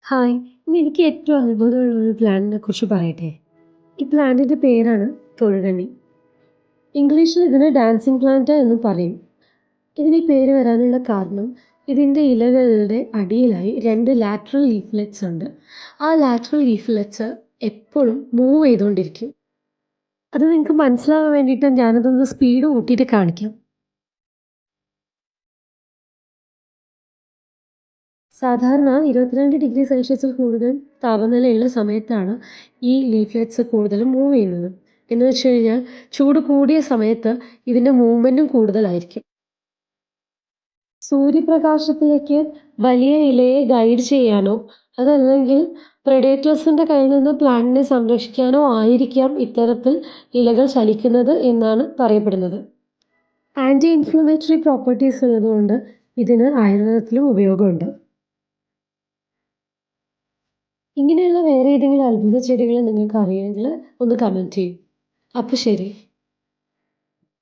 Hi! ഇന്ന് എനിക്ക് ഏറ്റവും അത്ഭുതമുള്ള ഒരു പ്ലാന്റിനെ കുറിച്ച് പറയട്ടെ. ഈ പ്ലാന്റിന്റെ പേരാണ് തൊഴുകണ്ണി. ഇംഗ്ലീഷിൽ ഇതിനെ ഡാൻസിംഗ് പ്ലാന്റ് എന്നും പറയും. ഇതിന് ഈ പേര് വരാനുള്ള കാരണം ഇതിന്റെ ഇലകളുടെ അടിയിലായി 2 ലാറ്ററൽ ലീഫ്ലെറ്റ്സ് ഉണ്ട്. ആ ലാറ്ററൽ ലീഫ്ലെറ്റ്സ് എപ്പോഴും മൂവ് ചെയ്തുകൊണ്ടിരിക്കും. അത് നിങ്ങൾക്ക് മനസ്സിലാവാൻ വേണ്ടിയിട്ട് ഞാനതൊന്ന് സ്പീഡ് കൂട്ടിയിട്ട് കാണിക്കാം. സാധാരണ 22°C കൂടുതൽ താപനിലയുള്ള സമയത്താണ് ഈ ലീഫ്ലെറ്റ്സ് കൂടുതലും മൂവ് ചെയ്യുന്നത്. എന്ന് വെച്ച് കഴിഞ്ഞാൽ ചൂട് കൂടിയ സമയത്ത് ഇതിൻ്റെ മൂവ്മെൻറ്റും കൂടുതലായിരിക്കും. സൂര്യപ്രകാശത്തിലേക്ക് വലിയ ഇലയെ ഗൈഡ് ചെയ്യാനോ അതല്ലെങ്കിൽ പ്രെഡേറ്റേഴ്സിൻ്റെ കയ്യിൽ നിന്ന് പ്ലാന്റിനെ സംരക്ഷിക്കാനോ ആയിരിക്കാം ഇത്തരത്തിൽ ഇലകൾ ചലിക്കുന്നത് എന്നാണ് പറയപ്പെടുന്നത്. ആൻറ്റി ഇൻഫ്ലമേറ്ററി പ്രോപ്പർട്ടീസ് ഉള്ളതുകൊണ്ട് ഇതിന് ആയുർവേദത്തിലും ഉപയോഗമുണ്ട്. ഇങ്ങനെയുള്ള വേറെ ഏതെങ്കിലും അത്ഭുത ചെടികൾ നിങ്ങൾക്ക് അറിയുമെങ്കിൽ ഒന്ന് കമൻറ്റ് ചെയ്യൂ. അപ്പോൾ ശരി.